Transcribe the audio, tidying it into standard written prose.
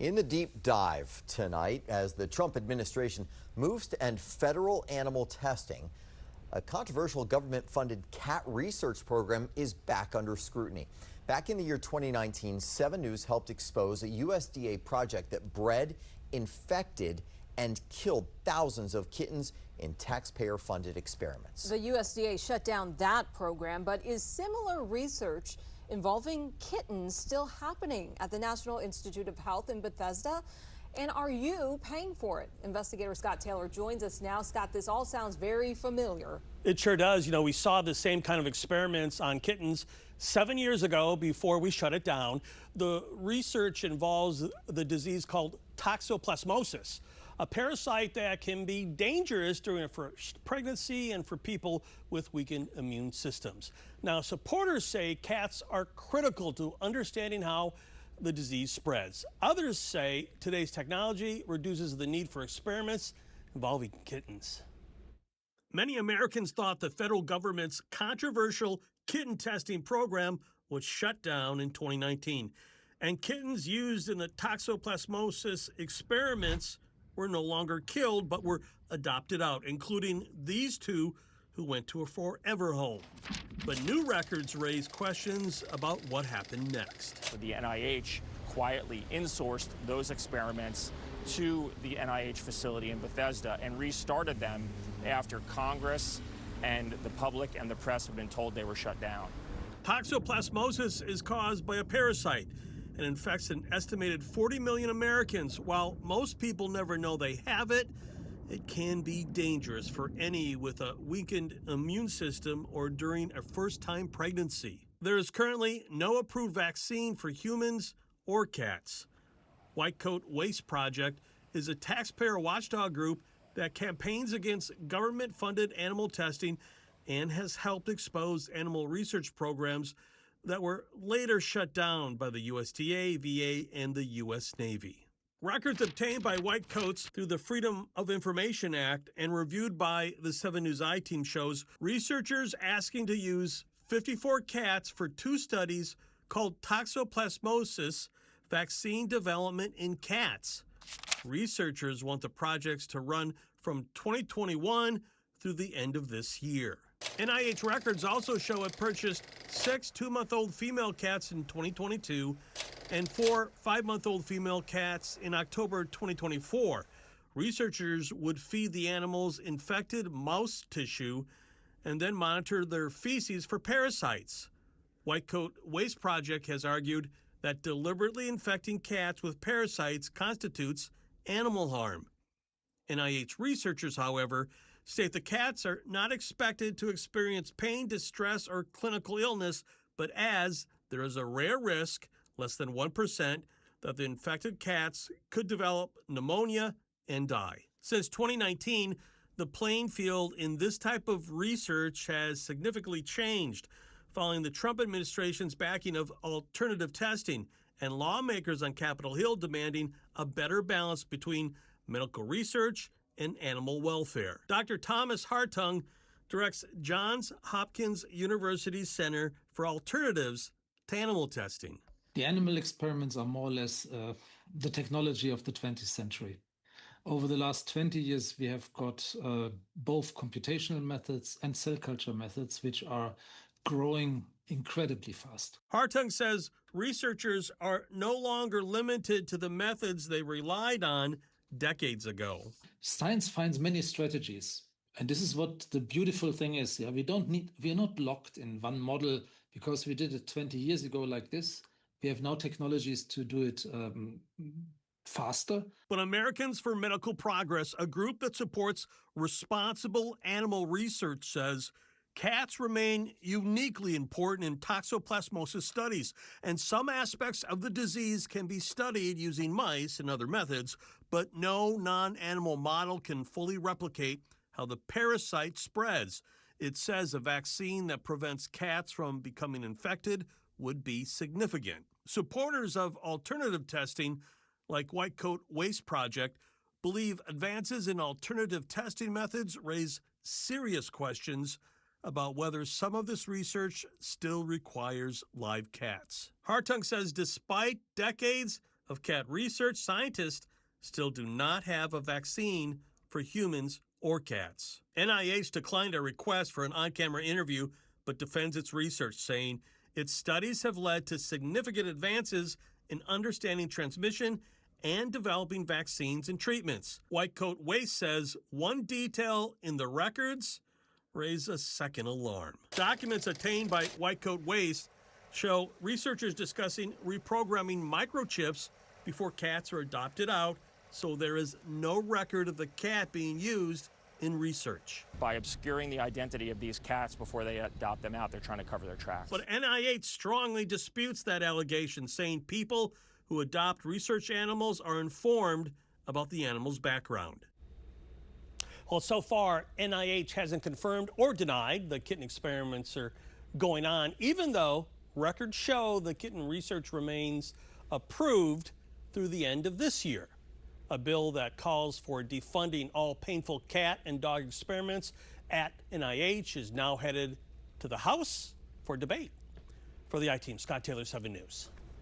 In the deep dive tonight, as the Trump administration moves to end federal animal testing, a controversial government-funded cat research program is back under scrutiny. Back in the year 2019, 7 News helped expose a USDA project that bred, infected, and killed thousands of kittens in taxpayer-funded experiments. The USDA shut down that program, but is similar research involving kittens still happening at the National Institute of Health in Bethesda? And are you paying for it? Investigator Scott Taylor joins us now. Scott, this all sounds very familiar. It sure does. You know, we saw the same kind of experiments on kittens 7 years ago before we shut it down. The research involves the disease called toxoplasmosis, a parasite that can be dangerous during a first pregnancy and for people with weakened immune systems. Now, supporters say cats are critical to understanding how the disease spreads. Others say today's technology reduces the need for experiments involving kittens. Many Americans thought the federal government's controversial kitten testing program was shut down in 2019, and kittens used in the toxoplasmosis experiments were no longer killed but were adopted out, including these 2 who went to a forever home. But new records raise questions about what happened next. The NIH quietly insourced those experiments to the NIH facility in Bethesda and restarted them after Congress and the public and the press have been told they were shut down. Toxoplasmosis is caused by a parasite and infects an estimated 40 million Americans. While most people never know they have it, it can be dangerous for any with a weakened immune system or during a first-time pregnancy. There is currently no approved vaccine for humans or cats. White Coat Waste Project is a taxpayer watchdog group that campaigns against government-funded animal testing and has helped expose animal research programs that were later shut down by the USDA, VA, and the U.S. Navy. Records obtained by White Coats through the Freedom of Information Act and reviewed by the 7 News I-Team shows researchers asking to use 54 cats for 2 studies called toxoplasmosis vaccine development in cats. Researchers want the projects to run from 2021 through the end of this year. NIH records also show it purchased 6 2-month-old female cats in 2022 and 4 5-month-old female cats in October 2024. Researchers would feed the animals infected mouse tissue and then monitor their feces for parasites. White Coat Waste Project has argued that deliberately infecting cats with parasites constitutes animal harm. NIH researchers, however, state the cats are not expected to experience pain, distress, or clinical illness, but as there is a rare risk, less than 1%, that the infected cats could develop pneumonia and die. Since 2019, the playing field in this type of research has significantly changed following the Trump administration's backing of alternative testing and lawmakers on Capitol Hill demanding a better balance between medical research and animal welfare. Dr. Thomas Hartung directs Johns Hopkins University's Center for Alternatives to Animal Testing. The animal experiments are more or less the technology of the 20th century. Over the last 20 years, we have got both computational methods and cell culture methods, which are growing incredibly fast. Hartung says researchers are no longer limited to the methods they relied on decades ago. Science finds many strategies. And this is what the beautiful thing is. Yeah, we're not locked in one model because we did it 20 years ago like this. We have now technologies to do it faster. But Americans for Medical Progress, a group that supports responsible animal research, says cats remain uniquely important in toxoplasmosis studies, and some aspects of the disease can be studied using mice and other methods, but no non-animal model can fully replicate how the parasite spreads. It says a vaccine that prevents cats from becoming infected would be significant. Supporters of alternative testing, like White Coat Waste Project, believe advances in alternative testing methods raise serious questions about whether some of this research still requires live cats. Hartung says despite decades of cat research, scientists still do not have a vaccine for humans or cats. NIH declined a request for an on-camera interview, but defends its research, saying its studies have led to significant advances in understanding transmission and developing vaccines and treatments. White Coat Waste says one detail in the records raised a second alarm. Documents obtained by White Coat Waste show researchers discussing reprogramming microchips before cats are adopted out, so there is no record of the cat being used in research. By obscuring the identity of these cats before they adopt them out, they're trying to cover their tracks. But NIH strongly disputes that allegation, saying people who adopt research animals are informed about the animal's background. Well, so far, NIH hasn't confirmed or denied the kitten experiments are going on, even though records show the kitten research remains approved through the end of this year. A bill that calls for defunding all painful cat and dog experiments at NIH is now headed to the House for debate. For the I-Team, Scott Taylor, 7 News.